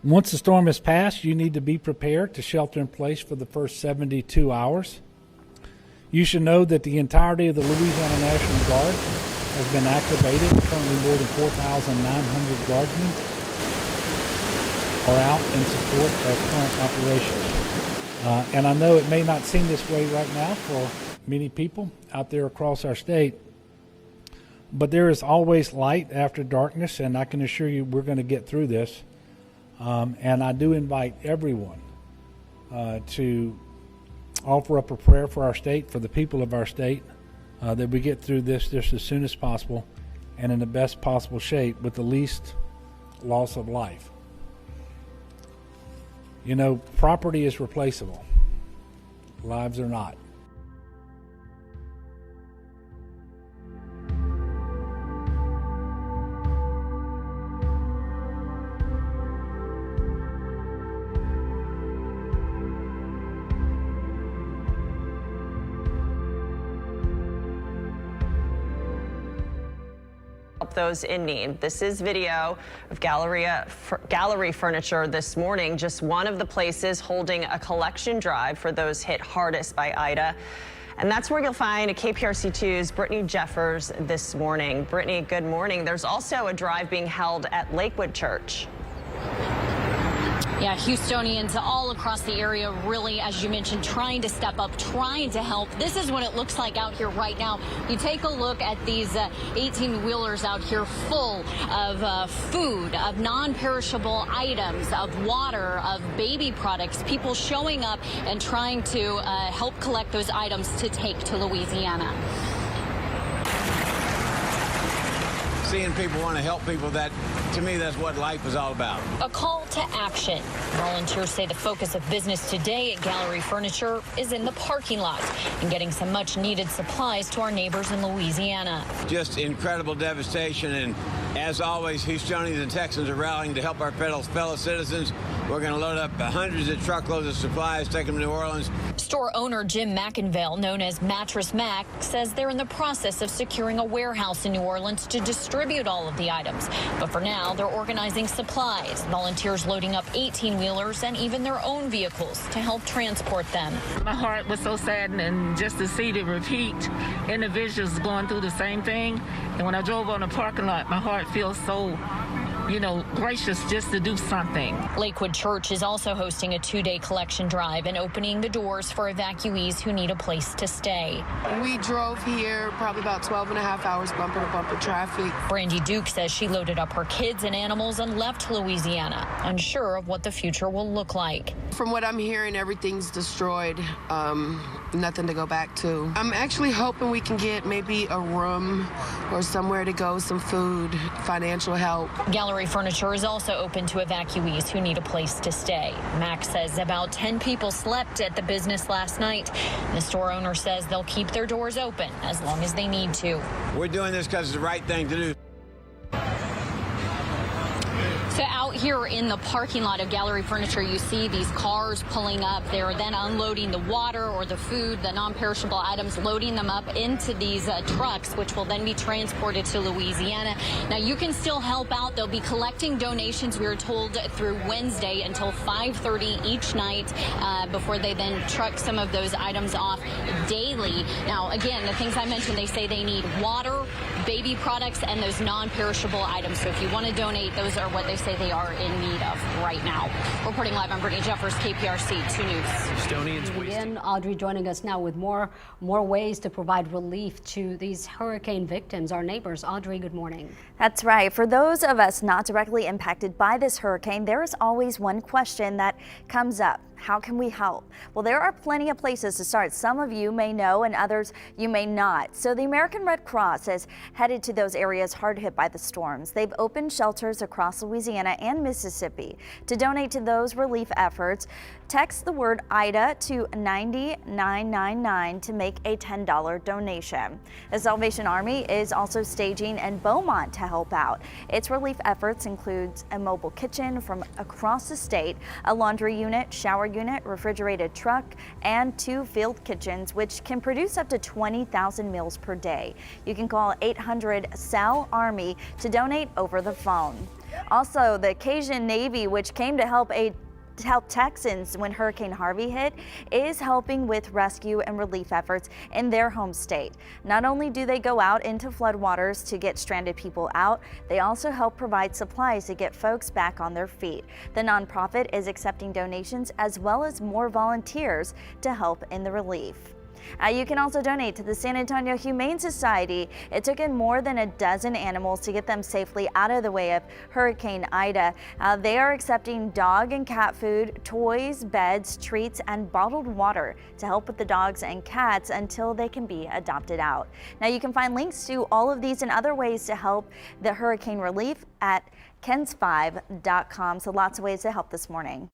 Once the storm has passed, you need to be prepared to shelter in place for the first 72 hours. You should know that the entirety of the Louisiana National Guard has been activated. Currently, more than 4,900 guardsmen are out in support of current operations. And I know it may not seem this way right now for many people out there across our state, but there is always light after darkness, and I can assure you we're going to get through this. And I do invite everyone to offer up a prayer for our state, for the people of our state, that we get through this just as soon as possible and in the best possible shape with the least loss of life. You know, property is replaceable. Lives are not. Those in need. This is video of Gallery Furniture this morning, just one of the places holding a collection drive for those hit hardest by Ida. And that's where you'll find KPRC2's Brittany Jeffers this morning. Brittany, good morning. There's also a drive being held at Lakewood Church. Yeah, Houstonians all across the area really, as you mentioned, trying to step up, trying to help. This is what it looks like out here right now. You take a look at these 18-wheelers out here full of food, of non-perishable items, of water, of baby products, people showing up and trying to help collect those items to take to Louisiana. Seeing people want to help people, that to me, that's what life is all about. A call to action. Volunteers say the focus of business today at Gallery Furniture is in the parking lot and getting some much needed supplies to our neighbors in Louisiana. Just incredible devastation, and as always, Houstonians and Texans are rallying to help our fellow citizens. We're going to load up hundreds of truckloads of supplies, take them to New Orleans. Store owner Jim McInvale, known as Mattress Mac, says they're in the process of securing a warehouse in New Orleans to distribute all of the items. But for now, they're organizing supplies, volunteers loading up 18-wheelers and even their own vehicles to help transport them. My heart was so saddening just to see the repeat individuals going through the same thing. And when I drove on the parking lot, my heart feels so, gracious just to do something. Lakewood Church is also hosting a 2-day collection drive and opening the doors for evacuees who need a place to stay. We drove here probably about 12 and a half hours, bumper to bumper traffic. Brandy Duke says she loaded up her kids and animals and left Louisiana, unsure of what the future will look like. From what I'm hearing, everything's destroyed. Nothing to go back to. I'm actually hoping we can get maybe a room or somewhere to go, some food, financial help. Gallery Furniture is also open to evacuees who need a place to stay. Max says about 10 people slept at the business last night. The store owner says they'll keep their doors open as long as they need to. We're doing this because it's the right thing to do. So out here in the parking lot of Gallery Furniture, you see these cars pulling up. They're then unloading the water or the food, the non-perishable items, loading them up into these trucks, which will then be transported to Louisiana. Now, you can still help out. They'll be collecting donations, we were told, through Wednesday until 5:30 each night before they then truck some of those items off daily. Now, again, the things I mentioned, they say they need water, baby products, and those non-perishable items. So if you want to donate, those are what they say they are in need of right now. Reporting live, I'm Brittany Jeffers, KPRC 2 News. Houstonians again, Audrey joining us now with more ways to provide relief to these hurricane victims, our neighbors. Audrey, good morning. That's right. For those of us not directly impacted by this hurricane, there is always one question that comes up. How can we help? Well, there are plenty of places to start. Some of you may know and others you may not. So the American Red Cross has headed to those areas hard hit by the storms. They've opened shelters across Louisiana and Mississippi. To donate to those relief efforts, text the word Ida to 90999 to make a $10 donation. The Salvation Army is also staging in Beaumont to help out. Its relief efforts includes a mobile kitchen from across the state, a laundry unit, shower unit, refrigerated truck, and 2 field kitchens, which can produce up to 20,000 meals per day. You can call 800-SAL-ARMY to donate over the phone. Also, the Cajun Navy, which came to help Texans when Hurricane Harvey hit, is helping with rescue and relief efforts in their home state. Not only do they go out into floodwaters to get stranded people out, they also help provide supplies to get folks back on their feet. The nonprofit is accepting donations as well as more volunteers to help in the relief. You can also donate to the San Antonio Humane Society. It took in more than a dozen animals to get them safely out of the way of Hurricane Ida. They are accepting dog and cat food, toys, beds, treats, and bottled water to help with the dogs and cats until they can be adopted out. Now you can find links to all of these and other ways to help the hurricane relief at kens5.com. So lots of ways to help this morning.